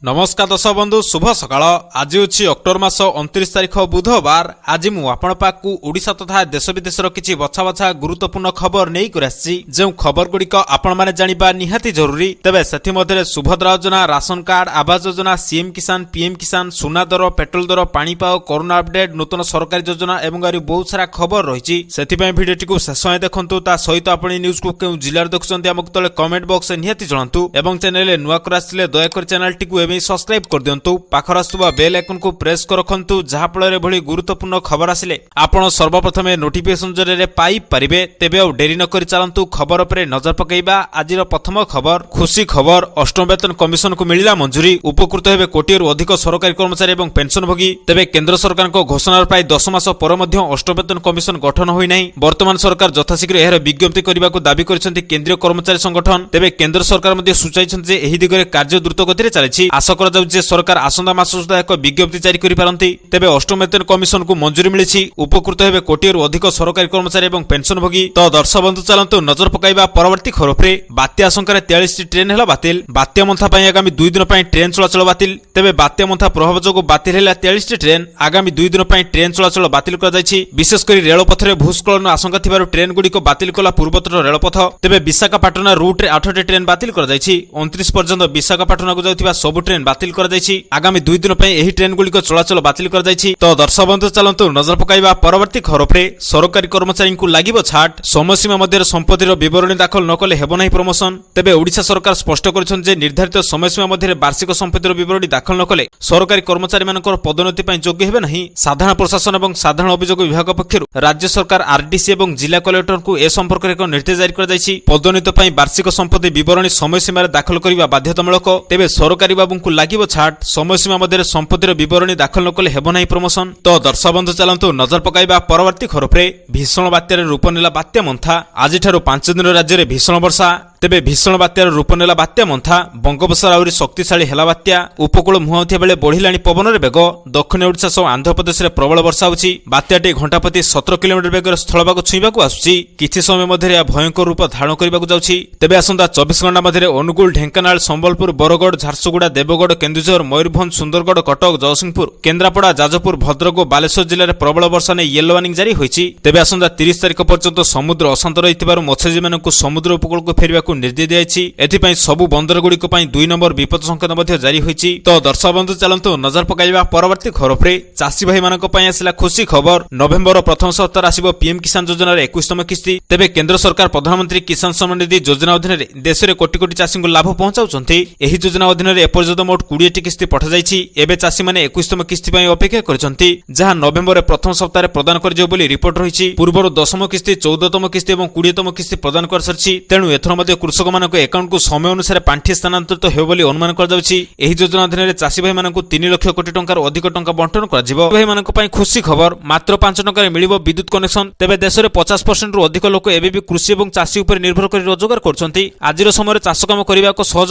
नमस्कार दर्शक बंधु शुभ सकाळ। आज अछि अक्टोबर मास 29 तारिख बुधवार। आज मु आपण पाकु ओडिसा तथा देश विदेशर किछि बछा बछा गुरुत्वपूर्ण खबर नै करछि जे खबर गुडिक आपण माने जानिबा निहाती जरूरी। तबे सथि मध्ये सुभद्रा योजना, ration card, Awas Yojana, CM किसान, पीएम किसान, सोना दर, पेट्रोल दर, पानी पाओ, कोरोना अपडेट, नूतन सरकारी योजना एवं आरि बहुत सारा खबर रहिछि। सेथि पय भिडियोटी को शेष होय देखंतु। ता सहित आपण न्यूज को केउ जिल्ला देखुछन्ती हमक तले कमेंट बॉक्स रे निहाती जणांतु एवं चैनल नुवा कर आसिले दया कर चैनल टी को सब्सक्राइब कर दियंतु। पाखर आसुवा बेल आइकन को प्रेस कर रखंतु जहा फଳରେ भଳି गुरुत्वपूर्ण खबर आसिले आपण सर्वप्रथमे नोटिफिकेशन जरिए पाई परिबे। तेबे आ डेरी न करि चलंतु खबर उपरे नजर पकेइबा। आजिर प्रथम खबर खुशी खबर। अष्टम वेतन कमिशन को मिलिला मंजूरी। उपकृत हेबे कोटिरु अधिक सरकारी कर्मचारी एवं पेंशनभोगी। तेबे केंद्र सरकार को घोषणा प्राय 10 मास पर मध्ये अष्टम वेतन कमिशन गठन होई नाही। वर्तमान सरकार यथाशीघ्र एहर विज्ञप्ति करबा को दाबी करिसेंती केंद्रीय कर्मचारी संगठन। तेबे केंद्र सरकार मध्ये सूचाइछन्ती जे एही दिगरे कार्य द्रुत गति रे चलिछि। आशा करा जाउछि जे सरकार आसंदा मास सुधा एक विज्ञप्ति जारी करि पारंती। तेबे अष्टम वेतन कमिशन को मंजूरी मिलिछि। उपकृत हेबे कोटिरु अधिक सरकारी कर्मचारी एवं पेंशनभोगी। तो दर्शक बंधु चलंतु नजर पकाइबा परवर्ती खबर पे। बात्या आशंका 43 टी ट्रेन हेला बातिल। बात्या मंथा पई आगामी 2 दिन पई ट्रेन चलाचल बातिल। तेबे बात्या मंथा प्रभाव जोगु बातिल हेला 43 टी ट्रेन। आगामी 2 दिन पई ट्रेन चलाचल बातिल कर जायछि। विशेष करी रेल पथरे भूस्खलन आशंका थिबारु ट्रेन गुडी को बातिल कला पूर्वोत्तर रेल पथ। तेबे विशाखापट्टनम रूट रे 8 टी ट्रेन बातिल कर जायछि। 29 पर्यंत विशाखापट्टनम को जाउथिबा सब ट्रेन बातिल कर जायछि। आगामी 2 दिन पई एही ट्रेन गुडी को चलाचल बातिल कर जायछि। तो दर्शक बंधु चलंतु नजर पकाइबा परवर्ती खबर पे। सरकारी कर्मचारी को लागिबो छाट। समयसीमा मध्ये संपत्तिर विवरणी दाखल न कले हेबो नाही प्रमोशन। तेबे ओडिशा सरकार स्पष्ट करिछन जे निर्धारित समयसीमा मध्ये वार्षिक संपत्तिर विवरणी दाखल न कले सरकारी कर्मचारी मानकर पदोन्नति पई योग्य हेबे नाही। साधारण प्रशासन एवं साधारण अभियोग विभाग पक्षरु राज्य सरकार आरडीसी एवं जिला कलेक्टर को ए संपर्क रे एक निर्देश जारी कर जायछि। पदोन्नति पई वार्षिक संपत्ति विवरणी समयसीमा रे दाखल करिबा बाध्यतामूलक। तेबे सरकारी बाबू को लागिबो छाट। समयसीमा मध्ये संपत्तिर विवरणी दाखल न कले हेबो नाही प्रमोशन। तो दर्शक बंधु चलंतु नजर पकाइबा परवर्ती खबर पे। भीषण बात्यार रूप नेला बात्या मंथा। आज 5 दिन राज्य में भीषण वर्षा। तेबे भीषण बात्यार रूप नेला बात्या मंथा। बंगोपसागर आउरी शक्तिशाली हेला बात्या। उपकूल मुहांथिया बेले बढ़िलाणी पवन रे बेग। दक्षिण ओडिशा सह आंध्र प्रदेश रे प्रबल वर्षा होछि। बात्याटी घंटा प्रति 17 किलोमीटर बेगर स्थलभाग छुईबाकू आसुछि। किछि समय मध्ये या भयंकर रूप धारण करबाकू जाउछि। तेबे आसंता 24 घंटा मध्ये अनुगुल, ढेंकानाल, संबलपुर, बरगड़, झारसुगुड़ा, देवगढ़, केन्दुझर, मयूरभंज, सुंदरगढ़, कटक, जयसिंहपुर, केन्द्रापड़ा, जाजपुर, भद्रक और बालेश्वर जिले में प्रबल वर्षा ने येलो वार्निंग जारी होइछि। तेबे आसंता 30 तारिख पर्यंत समुद्र अशांत रहिथिबारु मत्स्यजीवी मानकु समुद्र उपकूल को फेरिबाकू निर्देश दियाछि। एथिपई सबु बंदर गुडी को पई 2 नंबर विपद संकेत मध्ये जारी होइछि। तो दर्शक बंधु चलंतु नजर पकाइबा परवर्ती खबर पे। चासी भाई मानक पई आसिला खुशी खबर। नवेम्बर प्रथम सप्ताह आसीबो पीएम किसान योजना रे 21तम किस्ती। तेबे केंद्र सरकार प्रधानमंत्री किसान सम्मान निधि योजना अधीन रे देश रे कोटी कोटी चासी को लाभ पहुंचाउछन्ती। एही योजना अधीन रे एपर्यंत मोट 20 टी किस्ती पठा जायछि। एबे चासी माने 21तम किस्ती पई अपेक्षा करछन्ती जहां नवेम्बर प्रथम सप्ताह प्रदान कर जो बोली रिपोर्ट रहिछि। पूर्वरु 10तम किस्ती, 14तम किस्ती एवं 20तम किस्ती प्रदान कर सरछि। तेनु एथर मध्ये कृषक मानक अकाउंट को समय अनुसार पांठी स्थानांतरित हेबो बोली अनुमान कर जाउछि। एही योजना अधीन रे चासी भाई मानक 3 लाख कोटी टंकार अधिक टंका बंटन कर जिवो। भाई मानक पई खुशी खबर। मात्र 5 टंका रे मिलिबो विद्युत कनेक्शन। तेबे देश रे 50% रु अधिक लोक एबे भी कृषि एवं चासी उपर निर्भर कर रोजगार करछन्ती। आजिर समय रे चाष काम करिबा को सहज